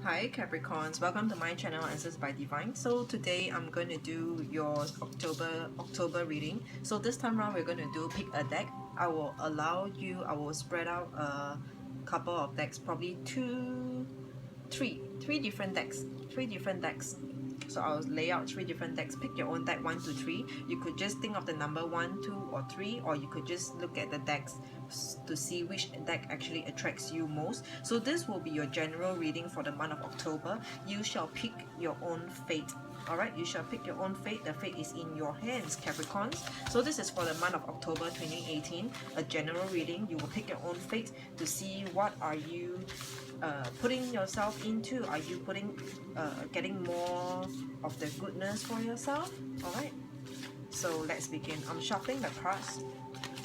Hi Capricorns, welcome to my channel Answers by Divine. So today I'm going to do your October reading. So this time around we're going to do pick a deck. I will spread out a couple of decks, probably three different decks. So I'll lay out 3 different decks. Pick your own deck 1 to 3. You could just think of the number 1, 2 or 3, or you could just look at the decks to see which deck actually attracts you most. So this will be your general reading for the month of October. You shall pick your own fate. Alright, you shall pick your own fate. The fate is in your hands, Capricorns. So this is for the month of October 2018, a general reading. You will pick your own fate to see what are you putting yourself into. Are you getting more of the goodness for yourself? Alright, so let's begin. I'm shuffling the cards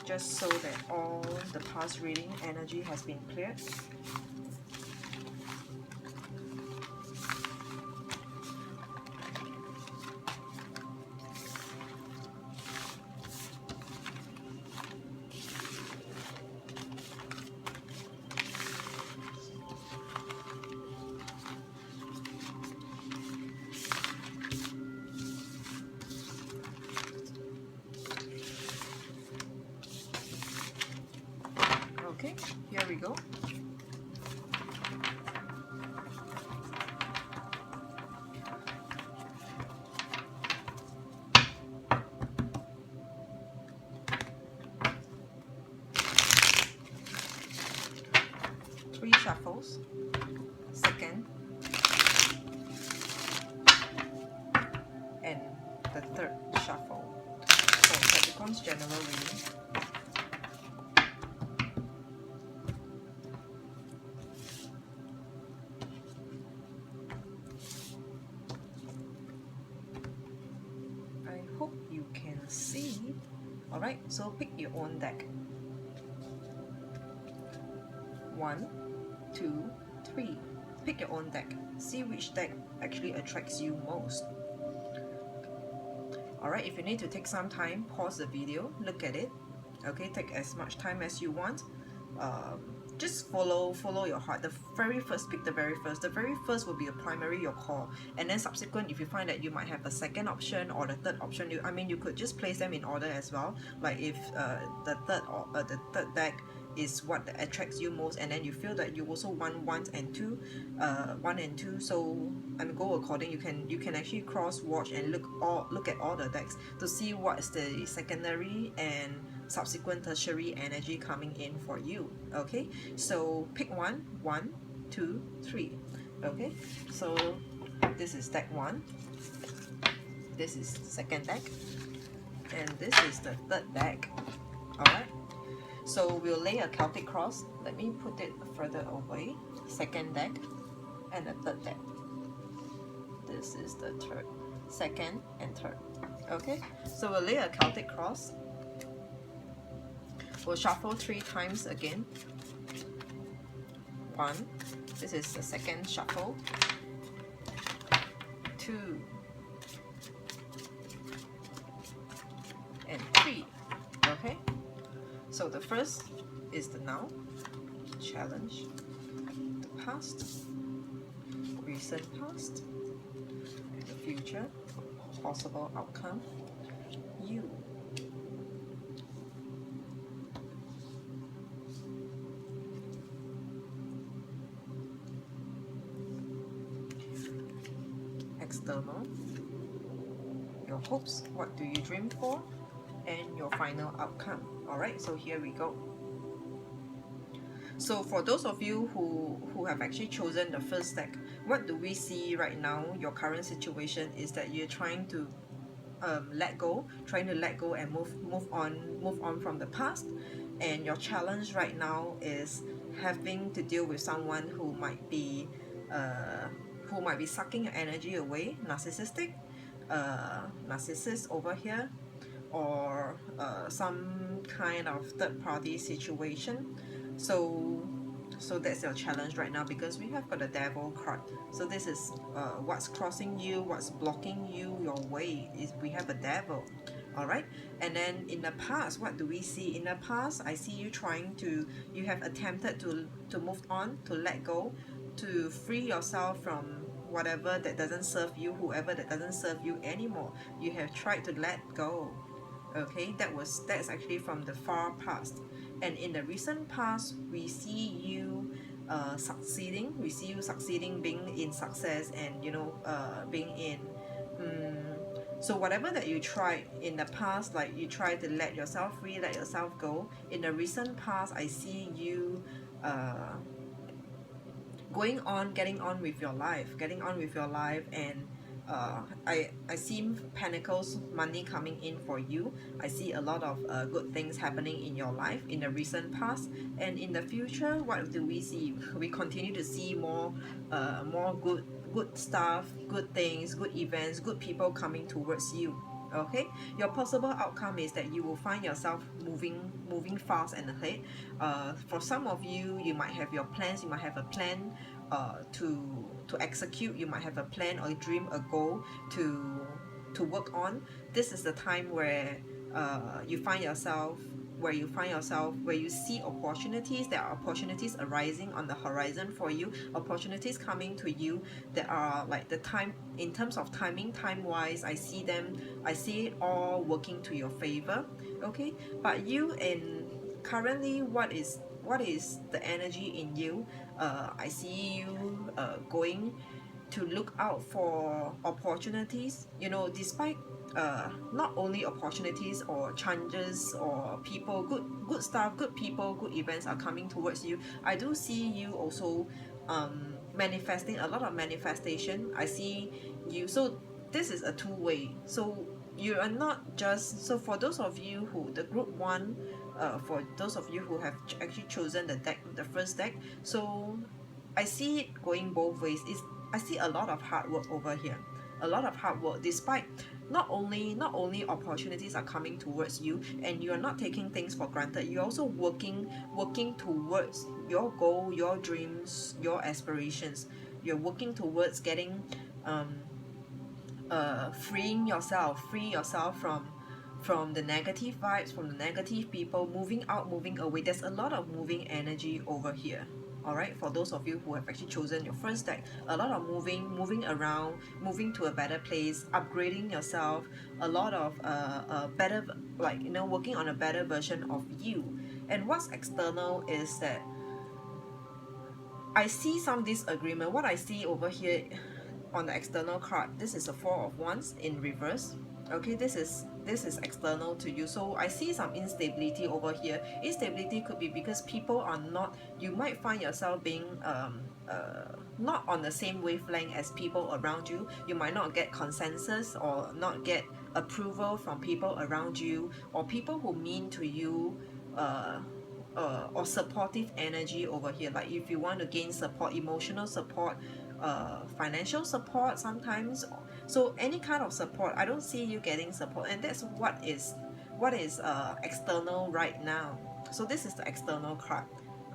just so that all the past reading energy has been cleared. Okay, here we go. Three shuffles, second, and the third shuffle. So Capricorn's general reading. I hope you can see. Alright, so pick your own deck. 1, 2, 3. Pick your own deck. See which deck actually attracts you most. Alright, if you need to take some time, pause the video, look at it. Okay, take as much time as you want. Just follow your heart. The very first, pick the very first. The very first will be a primary, your call, and then subsequent, if you find that you might have a second option or the third option, you could just place them in order as well. Like if the third deck is what attracts you most, and then you feel that you also want 1 and 2, so go according. You can actually cross watch and look at all the decks to see what is the secondary and subsequent tertiary energy coming in for you. Okay, so pick 1, 2, 3. Okay, so this is deck 1, this is the second deck, and this is the third deck. Alright, so we'll lay a Celtic cross. Let me put it further away. Second deck and the third deck. This is the third, second and third. Okay, so we'll lay a Celtic cross. We'll shuffle 3 times again. 1, this is the second shuffle. 2 and 3. Okay, so the first is the now, challenge, the past, recent past, and the future, possible outcome, you. External, your hopes, what do you dream for, and your final outcome. Alright, so here we go. So for those of you who have actually chosen the first deck, what do we see right now? Your current situation is that you're trying to let go and move on from the past, and your challenge right now is having to deal with someone who might be sucking your energy away, narcissist over here, or some kind of third-party situation. So that's your challenge right now, because we have got the Devil card. So this is what's crossing you, what's blocking you, your way, is we have a Devil. All right. And then in the past, what do we see? In the past, I see you you have attempted to move on, to let go, to free yourself from whatever that doesn't serve you, whoever that doesn't serve you anymore. You have tried to let go. Okay, that's actually from the far past. And in the recent past, we see you succeeding. We see you succeeding, being in success, and being in so whatever that you tried in the past, like you tried to let yourself free, let yourself go. In the recent past, I see you going on, getting on with your life, and I see pentacles, money coming in for you. I see a lot of good things happening in your life in the recent past, and in the future, what do we see? We continue to see more good stuff, good things, good events, good people coming towards you. Okay, your possible outcome is that you will find yourself moving fast and ahead. For some of you, you might have your plans, you might have a plan to execute, you might have a plan or a dream, a goal to work on. This is the time where you find yourself where you see opportunities. There are opportunities arising on the horizon for you, opportunities coming to you that are like the time, in terms of timing, time wise, I see it all working to your favor. Okay, but you, and currently, what is the energy in you? I see you going to look out for opportunities, despite not only opportunities or chances or people, good stuff, good people, good events are coming towards you. I do see you also manifesting, a lot of manifestation. I see you, so this is a two-way. So you are not just, so for those of you who, the group one, for those of you who have actually chosen the first deck, so I see it going both ways. I see a lot of hard work over here, a lot of hard work, despite not only opportunities are coming towards you, and you are not taking things for granted. You're also working towards your goal, your dreams, your aspirations. You're working towards getting free yourself from the negative vibes, from the negative people, moving out, moving away. There's a lot of moving energy over here. All right, for those of you who have actually chosen your first deck, a lot of moving around, moving to a better place, upgrading yourself, a lot of better, like, working on a better version of you. And what's external is that I see some disagreement. What I see over here on the external card, this is a Four of Wands in reverse. Okay, this is external to you. So I see some instability over here. Instability could be because people are not, you might find yourself being not on the same wavelength as people around you. You might not get consensus or not get approval from people around you, or people who mean to you, or supportive energy over here. Like if you want to gain support, emotional support, financial support sometimes, so any kind of support, I don't see you getting support. And that's what is external right now. So this is the external card.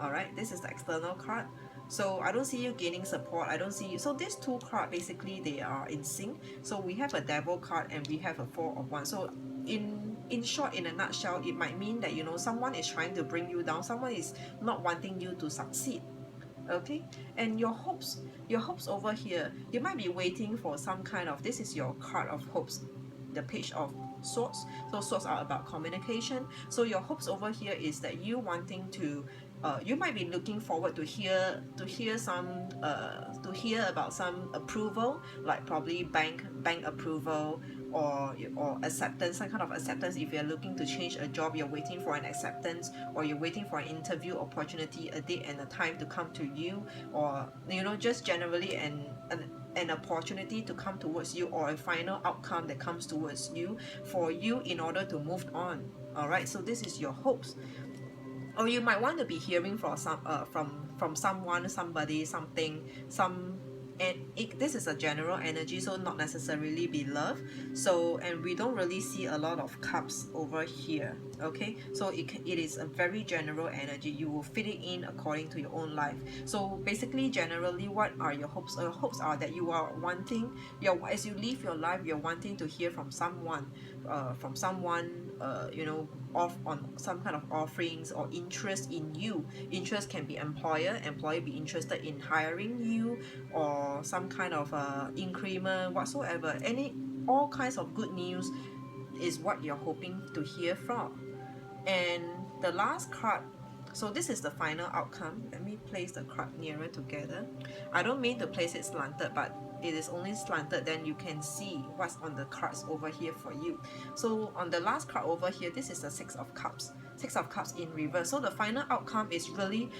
All right, this is the external card. So I don't see you gaining support, I don't see you. So these two cards, basically they are in sync. So we have a Devil card and we have a Four of Wands. So in short, in a nutshell, it might mean that someone is trying to bring you down, someone is not wanting you to succeed. Okay, and your hopes over here, you might be waiting for some kind of, this is your card of hopes, the Page of Swords. So swords are about communication. So your hopes over here is that you wanting to you might be looking forward to hear about some approval, like probably bank approval, or acceptance, some kind of acceptance. If you're looking to change a job, you're waiting for an acceptance, or you're waiting for an interview opportunity, a date and a time to come to you, or just generally an opportunity to come towards you, or a final outcome that comes towards you for you in order to move on. All right, so this is your hopes. Or you might want to be hearing from someone, somebody, something, and this is a general energy, so not necessarily be love. So, and we don't really see a lot of cups over here, okay? So it is a very general energy. You will fit it in according to your own life. So basically, generally, what are your hopes? Your hopes are that you are wanting, as you live your life, you're wanting to hear from someone, you know, off on some kind of offerings or interest in you. Interest can be employer be interested in hiring you, or some kind of increment whatsoever. All kinds of good news is what you're hoping to hear from. And the last card, so this is the final outcome. Let me place the card nearer together. I don't mean to place it slanted, but it is only slanted, then you can see what's on the cards over here for you. So on the last card over here, this is the Six of Cups in reverse. So the final outcome is really,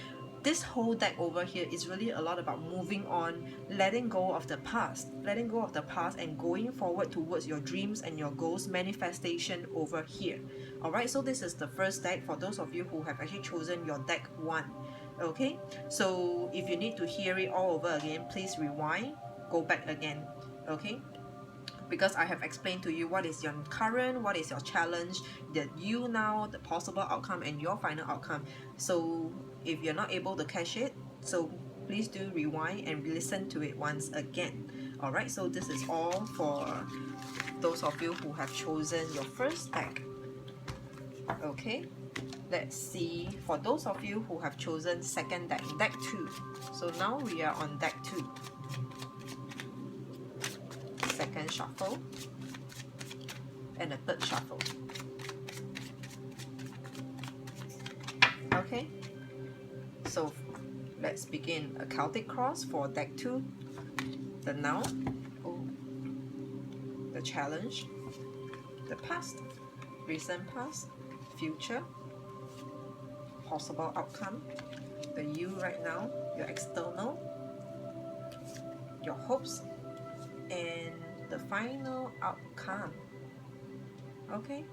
this whole deck over here is really a lot about moving on, letting go of the past and going forward towards your dreams and your goals manifestation over here. All right, so this is the first deck for those of you who have actually chosen your deck 1. Okay, so if you need to hear it all over again, please rewind, go back again. Okay, because I have explained to you what is your current, what is your challenge, that you now, the possible outcome, and your final outcome. So if you're not able to catch it, so please do rewind and listen to it once again. Alright, so this is all for those of you who have chosen your first deck. Okay, let's see for those of you who have chosen second deck, deck 2. So now we are on deck 2. Second shuffle and a third shuffle. Okay, so let's begin. A Celtic cross for deck 2. The now, the challenge, the past, recent past, future, possible outcome, the you right now, your external, your hopes, and the final outcome. Okay,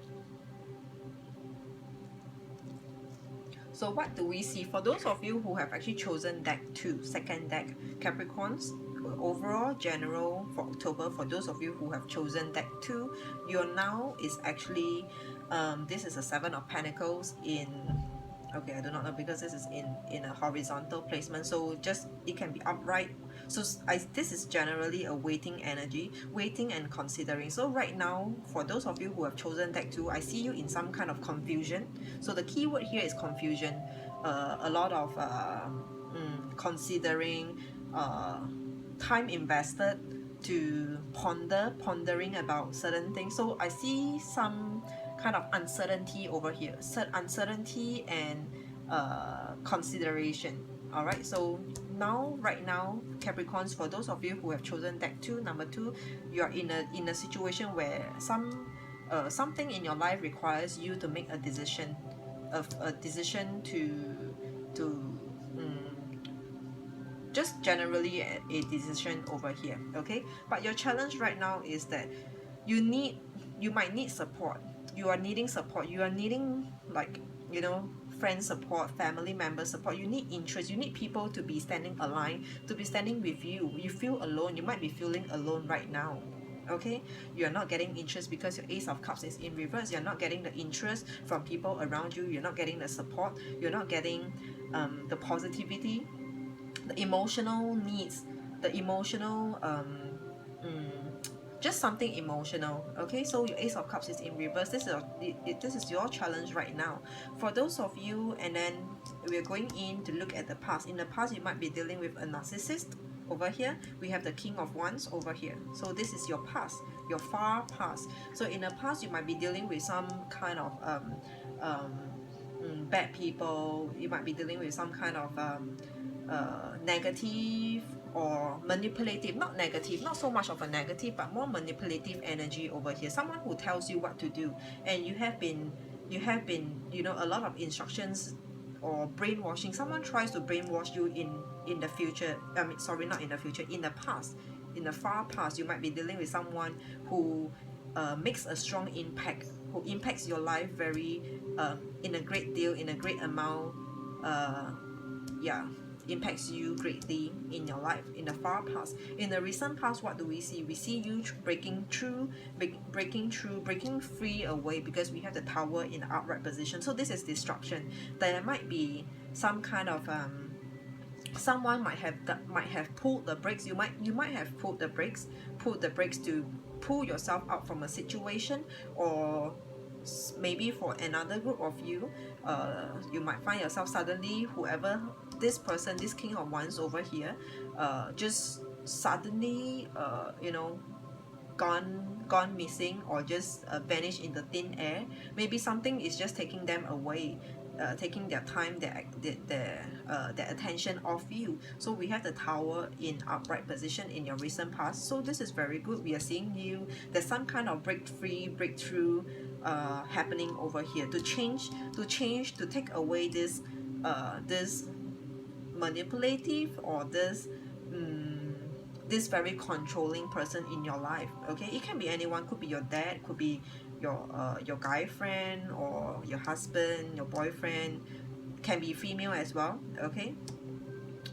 so what do we see for those of you who have actually chosen deck 2, second deck, Capricorns? Overall general for October, for those of you who have chosen deck 2, your now is actually this is a 7 of Pentacles in, okay, I do not know, because this is in a horizontal placement, so just it can be upright. So this is generally a waiting energy, waiting and considering. So right now, for those of you who have chosen deck 2, I see you in some kind of confusion. So the key word here is confusion. A lot of considering, time invested to pondering about certain things. So I see some kind of uncertainty over here, uncertainty and consideration. All right, so now, right now, Capricorns, for those of you who have chosen deck 2, number 2, you are in a situation where something in your life requires you to make a decision, to just generally a decision over here. Okay, but your challenge right now is that you might need support. You are needing support. You are needing, like, you know, friend support, family member support. You need interest. You need people to be standing aligned, to be standing with you. You feel alone. You might be feeling alone right now. Okay, you're not getting interest because your Ace of Cups is in reverse. You're not getting the interest from people around you. You're not getting the support. You're not getting the positivity, the emotional needs, the emotional just something emotional. Okay, so your Ace of Cups is in reverse. This is your challenge right now for those of you. And then we're going in to look at the past. In the past, you might be dealing with a narcissist. Over here we have the King of Wands over here. So this is your past, your far past. So in the past, you might be dealing with some kind of bad people. You might be dealing with some kind of negative or manipulative, not negative, not so much of a negative, but more manipulative energy over here. Someone who tells you what to do, and you have been, you know, a lot of instructions or brainwashing. Someone tries to brainwash you in the future. I mean, sorry, not in the future, in the past, in the far past. You might be dealing with someone who makes a strong impact, who impacts your life very in a great deal, in a great amount. Yeah, impacts you greatly in your life in the far past. In the recent past, what do we see? We see you breaking free away, because we have the Tower in the upright position. So this is destruction. There might be some kind of someone might have pulled the brakes. You might have pulled the brakes to pull yourself out from a situation, or maybe for another group of you, you might find yourself suddenly, whoever this person, this King of Wands over here, just suddenly gone missing, or just vanished in the thin air. Maybe something is just taking them away, taking their time, their attention off you. So we have the Tower in upright position in your recent past. So this is very good. We are seeing you, there's some kind of breakthrough happening over here, to take away this manipulative, or this very controlling person in your life. Okay, it can be anyone. Could be your dad, could be your guy friend, or your husband, your boyfriend, can be female as well. Okay,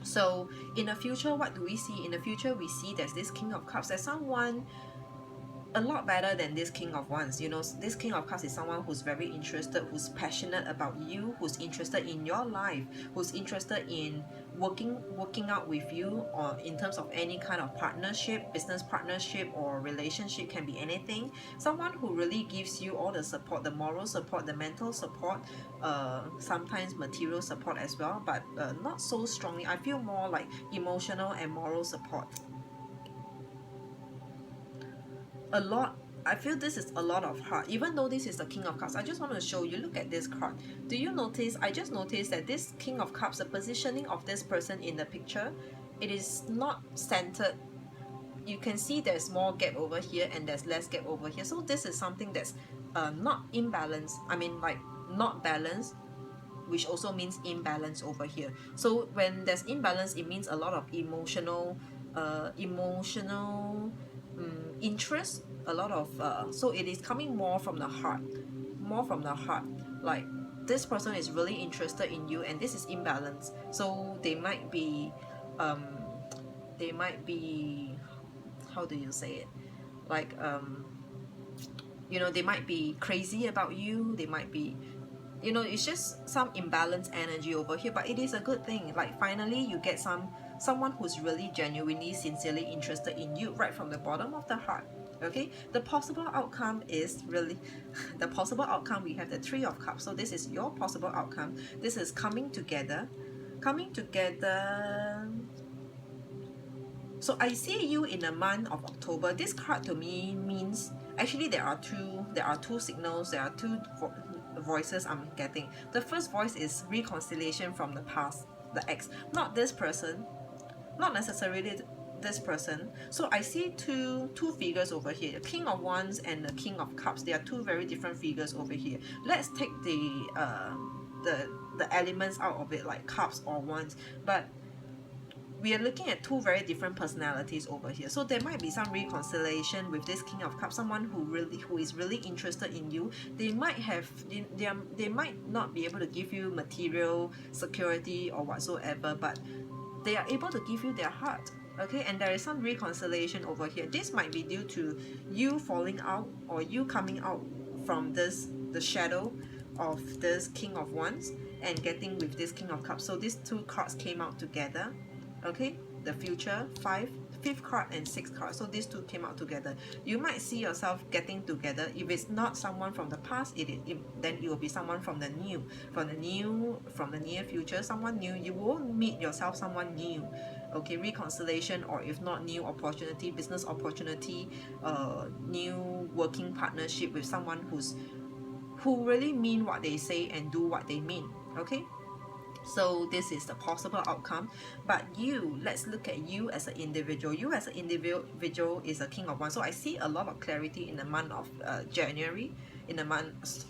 so in the future, what do we see? In the future, we see there's this King of Cups. There's someone a lot better than this King of Wands. This King of Cups is someone who's very interested, who's passionate about you, who's interested in your life, who's interested in working out with you, or in terms of any kind of partnership, business partnership, or relationship. Can be anything. Someone who really gives you all the support, the moral support, the mental support, sometimes material support as well, but not so strongly. I feel more like emotional and moral support. I feel this is a lot of heart, even though this is the King of Cups. I just want to show you, look at this card. Do you notice? I just noticed that this King of Cups, the positioning of this person in the picture, it is not centered. You can see there's more gap over here and there's less gap over here. So this is something that's not imbalanced. I mean, like, not balanced, which also means imbalance over here. So when there's imbalance, it means a lot of emotional interest, a lot of so it is coming more from the heart, like this person is really interested in you, and this is imbalance. So they might be how do you say it, like they might be crazy about you, they might be, it's just some imbalanced energy over here. But it is a good thing, like finally you get someone who's really genuinely, sincerely interested in you, right from the bottom of the heart. Okay, the possible outcome is really the possible outcome, we have the Three of Cups. So this is your possible outcome. This is coming together. So I see you in the month of October. This card to me means, actually there are two signals, there are two voices I'm getting. The first voice is reconciliation from the past, the ex, not this person, not necessarily this person. So I see two figures over here, the King of Wands and the King of Cups. They are two very different figures over here. Let's take the elements out of it, like cups or wands, but we are looking at two very different personalities over here. So there might be some reconciliation with this King of Cups, someone who is really interested in you. They might not be able to give you material security or whatsoever, but they are able to give you their heart. Okay, and there is some reconciliation over here. This might be due to you falling out, or you coming out from the shadow of this King of Wands and getting with this King of Cups. So these two cards came out together. Okay, the future, fifth card and sixth card. So these two came out together. You might see yourself getting together. If it's not someone from the past, then it will be someone from the near future, someone new. You will meet yourself someone new. Okay, reconciliation, or if not, new opportunity, business opportunity, new working partnership with someone who really mean what they say and do what they mean. Okay, so this is the possible outcome. But let's look at you as an individual. You as an individual is a King of Wands. So I see a lot of clarity in the month of January.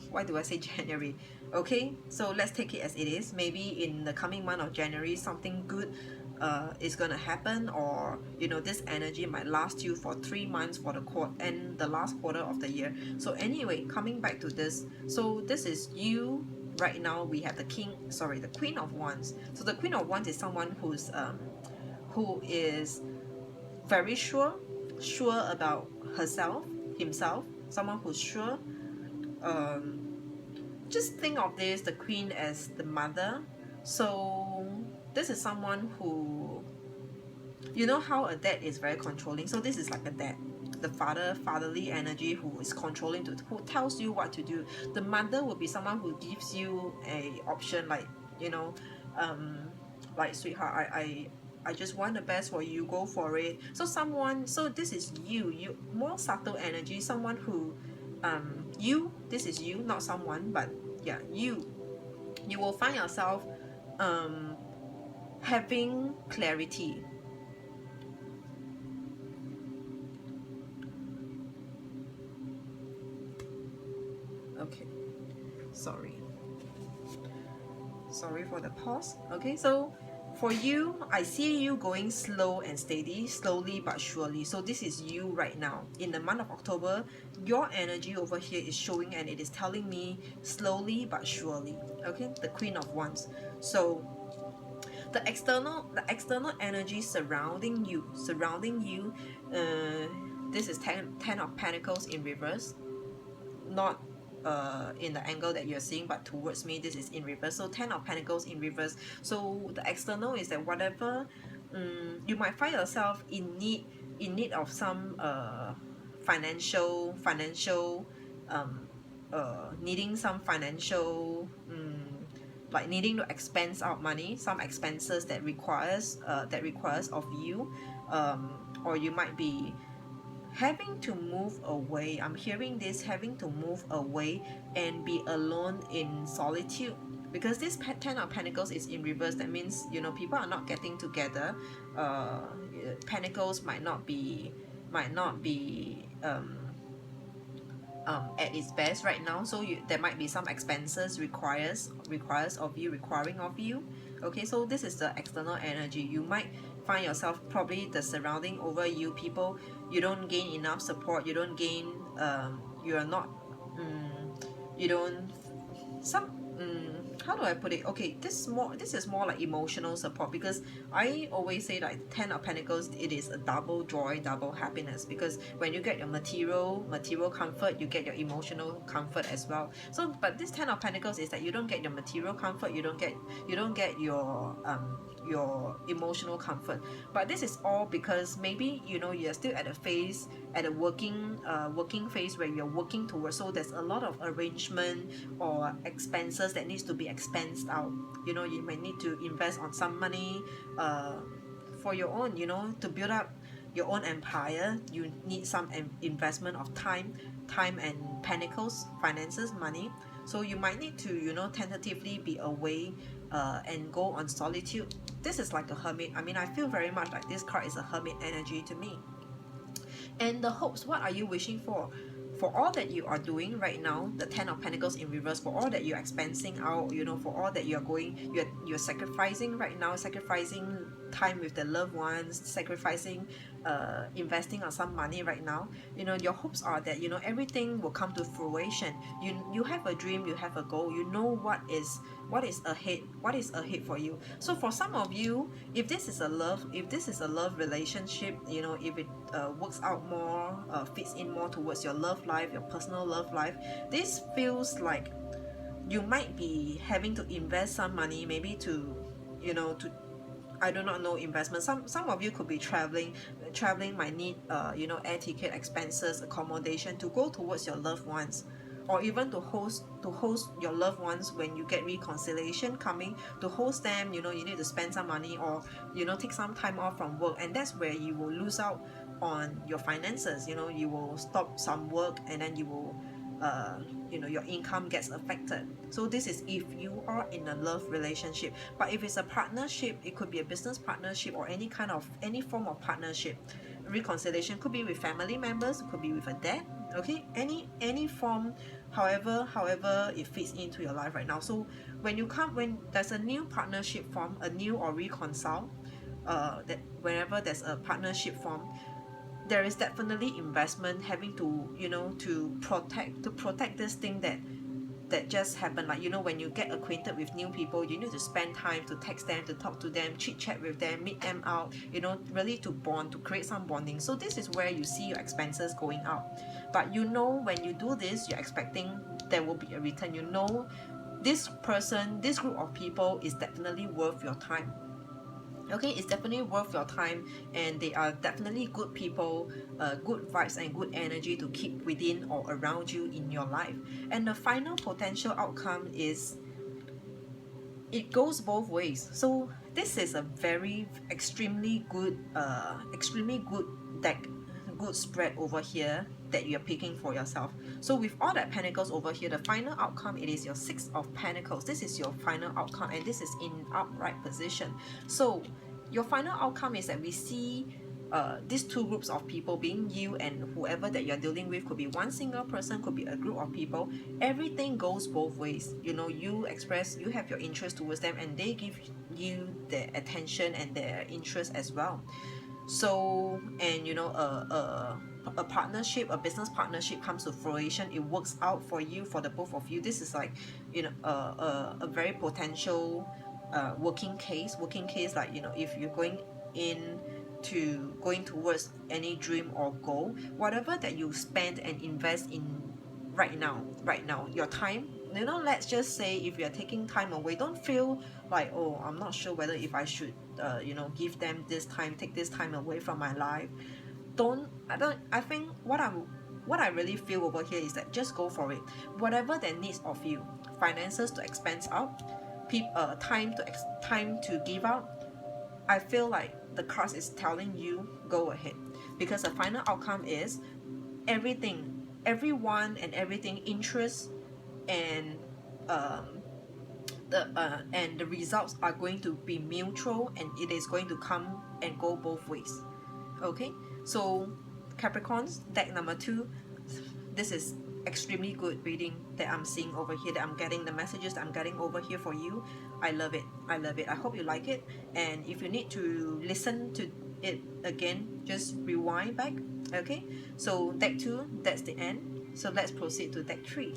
Why do I say January? Okay, so let's take it as it is. Maybe in the coming month of January, something good is going to happen, or this energy might last you for 3 months for the last quarter of the year. So anyway, coming back to this, so this is you right now we have the Queen of Wands. So the Queen of Wands is someone who is very sure about herself, himself, someone who's sure. Just think of this, the Queen, as the mother. So this is someone who, you know how a dad is very controlling, so this is like a dad, the fatherly energy, who is controlling, who tells you what to do. The mother will be someone who gives you a option, like, you know, like, sweetheart, I just want the best for you, go for it. So this is you more subtle energy, someone who this is you, not someone, but yeah, you will find yourself having clarity. Okay, sorry for the pause. Okay, so for you, I see you going slow and steady, slowly but surely. So this is you right now in the month of October. Your energy over here is showing, and it is telling me slowly but surely. Okay, the Queen of Wands. So the external energy surrounding you, this is 10 of Pentacles in reverse, not in the angle that you're seeing, but towards me, this is in reverse. So 10 of Pentacles in reverse. So the external is that whatever you might find yourself in need of some financial needing some financial like needing to expense out money, some expenses that requires of you, or you might be having to move away. I'm hearing this, having to move away and be alone in solitude, because this 10 of Pentacles is in reverse. That means, you know, people are not getting together. Pentacles might not be at its best right now, so there might be some expenses requiring of you. Okay, so this is the external energy. You might find yourself, probably the surrounding over you, people, you don't gain enough support, you don't gain you are not you don't some how do I put it? Okay, this is more like emotional support, because I always say, like, 10 of Pentacles, it is a double joy, double happiness, because when you get your material comfort, you get your emotional comfort as well. So but this 10 of Pentacles is that you don't get your material comfort, you don't get your emotional comfort. But this is all because maybe, you know, you're still at a working phase where you're working towards. So there's a lot of arrangement or expenses that needs to be expensed out. You know, you may need to invest on some money for your own, you know, to build up your own empire. You need some investment of time and Pentacles, finances, money. So you might need to, you know, tentatively be away and go on solitude. This is like a hermit. I mean, I feel very much like this card is a hermit energy to me. And the hopes, what are you wishing for? For all that you are doing right now, the 10 of Pentacles in reverse, for all that you're expensing out, you know, for all that you're sacrificing right now, sacrificing time with the loved ones, sacrificing investing on some money right now, you know, your hopes are that, you know, everything will come to fruition. You have a dream, you have a goal, you know what is ahead for you. So for some of you, if this is a love relationship, you know, if it works out more, fits in more towards your love life, your personal love life, this feels like you might be having to invest some money, maybe to, you know, to, I do not know, investment. Some of you could be traveling might need you know, air ticket expenses, accommodation to go towards your loved ones, or even to host your loved ones when you get reconciliation coming, to host them, you know, you need to spend some money, or, you know, take some time off from work, and that's where you will lose out on your finances. You know, you will stop some work, and then you will you know, your income gets affected. So this is if you are in a love relationship. But if it's a partnership, it could be a business partnership or any form of partnership. Reconciliation could be with family members, it could be with a dad, okay, any form, however it fits into your life right now. So when there's a new partnership form, a new or reconcile, that whenever there's a partnership form, there is definitely investment having to, you know, to protect this thing that that just happen. Like, you know, when you get acquainted with new people, you need to spend time to text them, to talk to them, chit chat with them, meet them out, you know, really to bond, to create some bonding. So this is where you see your expenses going up. But you know, when you do this, you're expecting there will be a return. You know, this person, this group of people is definitely worth your time. Okay, it's definitely worth your time, and they are definitely good people, good vibes and good energy to keep within or around you in your life. And the final potential outcome is, it goes both ways. So this is a very extremely good deck, good spread over here that you're picking for yourself. So with all that pentacles over here, the final outcome, it is your Six of Pentacles. This is your final outcome, and this is in upright position. So your final outcome is that we see these two groups of people, being you and whoever that you're dealing with. Could be one single person, could be a group of people. Everything goes both ways. You know, you have your interest towards them, and they give you their attention and their interest as well. So, and you know, a partnership, a business partnership comes to fruition. It works out for you, for the both of you. This is like, you know, a very potential working case, like, you know, if you're going towards any dream or goal, whatever that you spend and invest in right now, your time, you know, let's just say if you're taking time away, don't feel like, oh, I'm not sure whether if I should you know, give them this time, take this time away from my life. I think what I really feel over here is that just go for it. Whatever that needs of you, finances to expense out, time to give out, I feel like the cards is telling you go ahead, because the final outcome is everyone and everything, interest and the results are going to be mutual, and it is going to come and go both ways. Okay, so Capricorns, deck number 2, this is extremely good reading that I'm seeing over here, that I'm getting the messages that I'm getting over here for you. I love it. I hope you like it, and if you need to listen to it again, just rewind back. Okay, so deck 2, that's the end. So let's proceed to deck 3.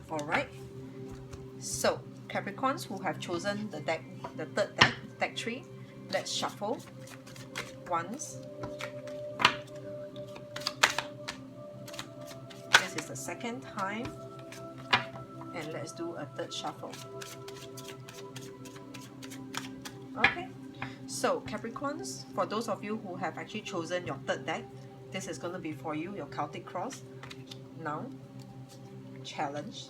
Alright, so Capricorns who have chosen the third deck, deck 3, let's shuffle once. This is the second time, and let's do a third shuffle. Okay, so Capricorns, for those of you who have actually chosen your third deck, this is going to be for you, your Celtic Cross. Now, challenge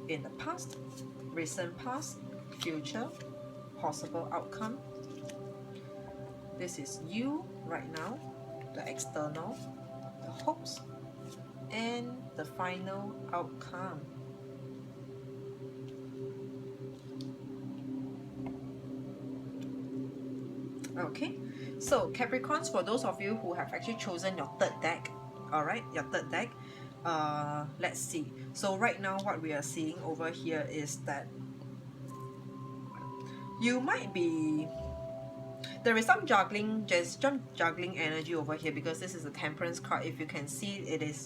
in the past, recent past, future, possible outcome. This is you right now, the external, the hopes, and the final outcome. Okay, so Capricorns, for those of you who have actually chosen your third deck, alright, your third deck, let's see. So right now what we are seeing over here is that you might be, there is some juggling, juggling energy over here, because this is a Temperance card. If you can see, it is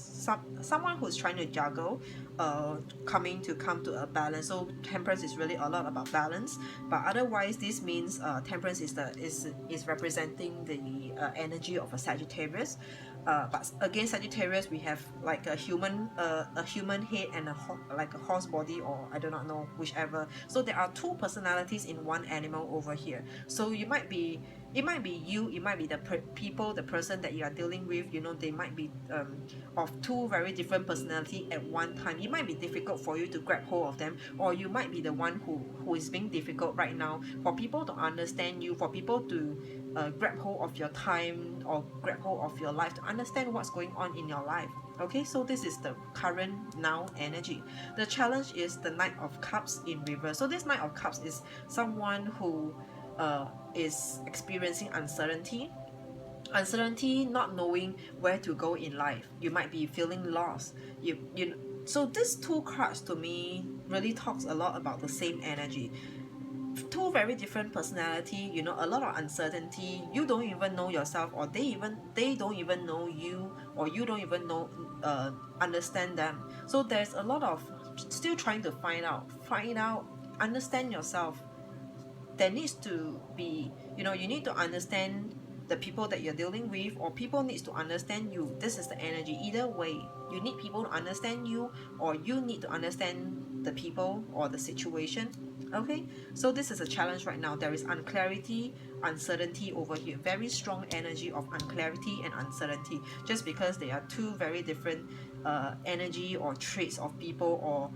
someone who's trying to juggle, come to a balance. So Temperance is really a lot about balance, but otherwise this means Temperance is representing the energy of a Sagittarius. But again, Sagittarius, we have like a human head and like a horse body, or I do not know, whichever. So there are two personalities in one animal over here. So it might be you, it might be the person that you are dealing with. You know, they might be of two very different personality at one time. It might be difficult for you to grab hold of them, or you might be the one who is being difficult right now for people to understand you, for people to grab hold of your time or grab hold of your life, to understand what's going on in your life. Okay, so this is the current now energy. The challenge is the Knight of Cups in reverse. So this Knight of Cups is someone who is experiencing uncertainty, not knowing where to go in life. You might be feeling lost. So these two cards to me really talks a lot about the same energy. Two two very different personality, you know, a lot of uncertainty. You don't even know yourself, or they don't even know you, or you don't even know understand them. So there's a lot of still trying to find out, understand yourself. There needs to be, you know, you need to understand the people that you're dealing with, or people needs to understand you. This is the energy. Either way, you need people to understand you, or you need to understand the people or the situation. Okay, so this is a challenge right now. There is unclarity, uncertainty over here. Very strong energy of unclarity and uncertainty, just because they are two very different energy or traits of people, or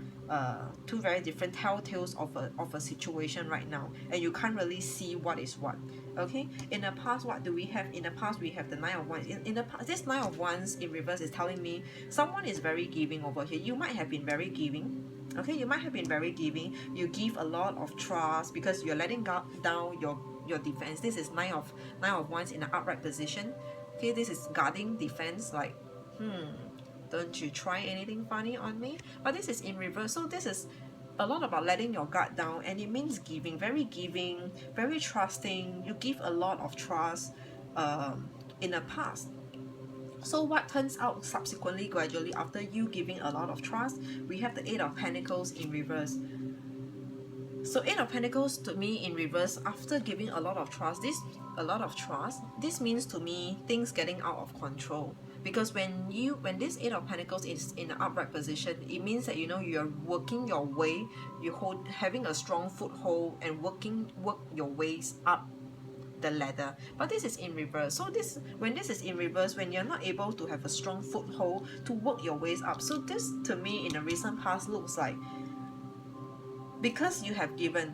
two very different telltales of a situation right now, and you can't really see what is what. Okay, in the past, what do we have? In the past, we have the Nine of Wands. In the past, this Nine of Wands in reverse is telling me someone is very giving over here. You might have been very giving. Okay, you might have been very giving. You give a lot of trust because you're letting down your defense. This is Nine of Wands in an upright position. Okay, this is guarding defense, like don't you try anything funny on me. But this is in reverse, so this is a lot about letting your guard down, and it means giving, very trusting. You give a lot of trust in the past. So what turns out subsequently, gradually, after you giving a lot of trust, we have the Eight of Pentacles in reverse. So Eight of Pentacles to me in reverse, after giving a lot of trust, this means to me things getting out of control. Because when this Eight of Pentacles is in an upright position, it means that, you know, you're working your way, having a strong foothold and work your ways up the ladder. But this is in reverse. So when this is in reverse, when you're not able to have a strong foothold to work your ways up, so this to me in the recent past looks like, because you have given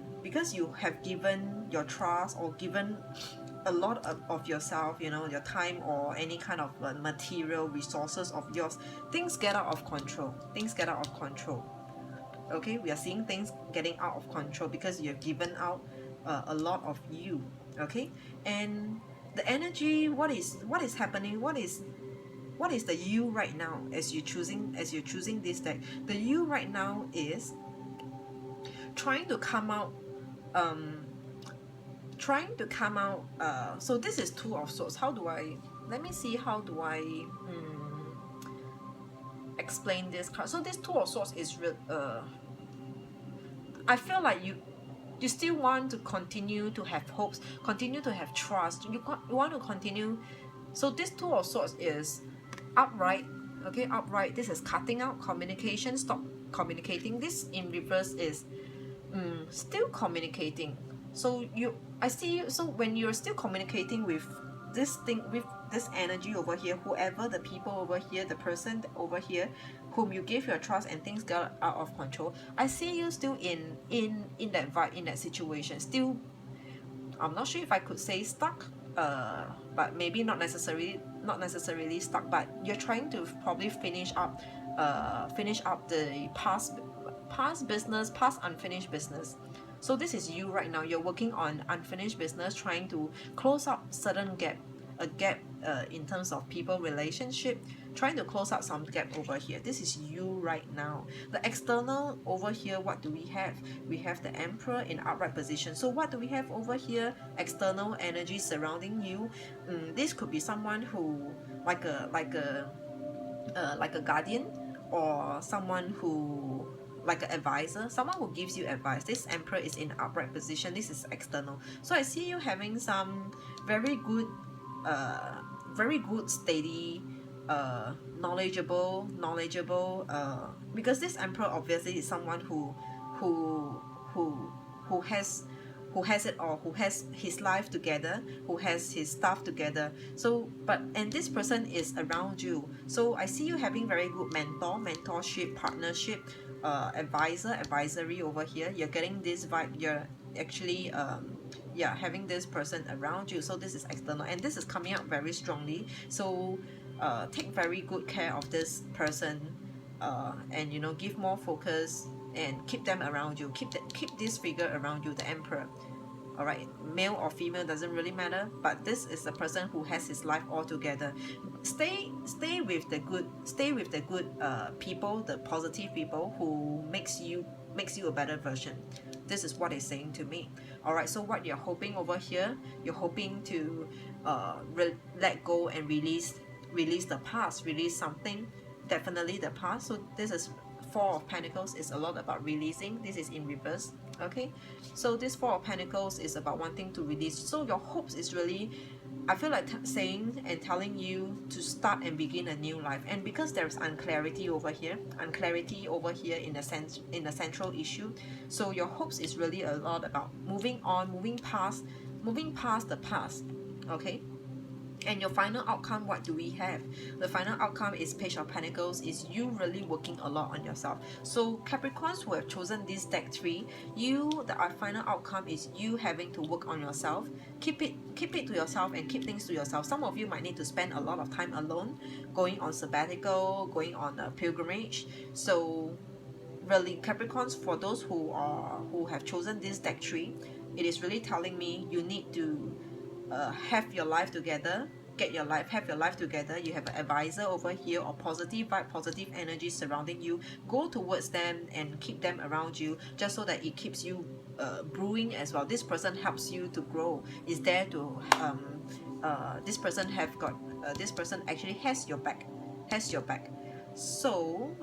your trust, or given a lot of yourself, you know, your time or any kind of material resources of yours, things get out of control. Okay, we are seeing things getting out of control because you have given out a lot of you. Okay, and the energy, what is happening, what is the you right now as you're choosing this deck? The you right now is trying to come out, so this is Two of Swords. Let me see how do I explain this card. So this Two of Swords is I feel like you still want to continue to have hopes, continue to have trust. You want to continue. So this Two of Swords is upright. Okay, upright. This is cutting out communication. Stop communicating. This in reverse is still communicating. So I see you. So when you're still communicating with this thing, with this energy over here, whoever the people over here, the person over here whom you gave your trust and things got out of control, I see you still in that vibe, in that situation. Still, I'm not sure if I could say stuck, but maybe not necessarily stuck, but you're trying to probably finish up the past business, past unfinished business. So this is you right now. You're working on unfinished business, trying to close up certain gap, a gap in terms of people relationship, trying to close out some gap over here. This is you right now. The external over here, what do we have? We have the Emperor in upright position. So what do we have over here? External energy surrounding you. This could be someone who like a guardian, or someone who like an advisor, someone who gives you advice. This Emperor is in upright position. This is external. So I see you having some very good, steady, knowledgeable, because this Emperor obviously is someone who has it all, who has his life together, who has his stuff together. So and this person is around you. So I see you having very good mentorship, partnership, advisory over here. You're getting this vibe. You're actually having this person around you. So this is external, and this is coming out very strongly. So take very good care of this person, and give more focus and keep them around you. Keep this figure around you, the Emperor. All right, male or female doesn't really matter, but this is the person who has his life all together. Stay with the good people, the positive people who makes you a better version. This is what it's saying to me. All right, so what you're hoping over here, you're hoping to let go and release the past, release something, definitely the past. So this is Four of Pentacles is a lot about releasing. This is in reverse. Okay, so this Four of Pentacles is about wanting to release. So your hopes is really, I feel like saying and telling you to start and begin a new life. And because there's unclarity over here in a central issue, so your hopes is really a lot about moving on, moving past the past. Okay, and your final outcome, what do we have? The final outcome is Page of Pentacles, is you really working a lot on yourself. So Capricorns who have chosen this deck 3, the final outcome is you having to work on yourself. Keep it to yourself and keep things to yourself. Some of you might need to spend a lot of time alone, going on sabbatical, going on a pilgrimage. So really, Capricorns, for those who have chosen this deck 3, it is really telling me you need to have your life together, have your life together. You have an advisor over here, or positive vibe, positive energy surrounding you. Go towards them and keep them around you, just so that it keeps you brewing as well. This person helps you to grow, is there to this person actually has your back, so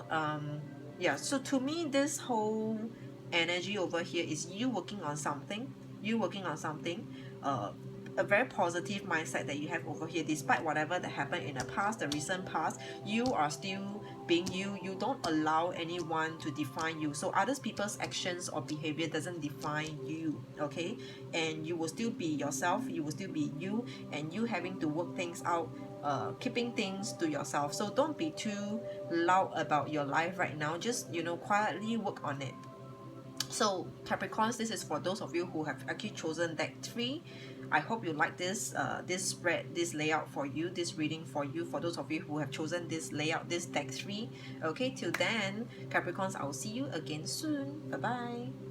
yeah, so to me this whole energy over here is you working on something, a very positive mindset that you have over here. Despite whatever that happened in the past, the recent past, you are still being you. You don't allow anyone to define you. So other people's actions or behavior doesn't define you, okay? And you will still be yourself, you will still be you, and you having to work things out, keeping things to yourself. So don't be too loud about your life right now. Just, quietly work on it. So Capricorns, this is for those of you who have actually chosen deck 3. I hope you like this spread, this layout for you, this reading for you, for those of you who have chosen this layout, this deck 3. Okay, till then, Capricorns, I'll see you again soon. Bye bye.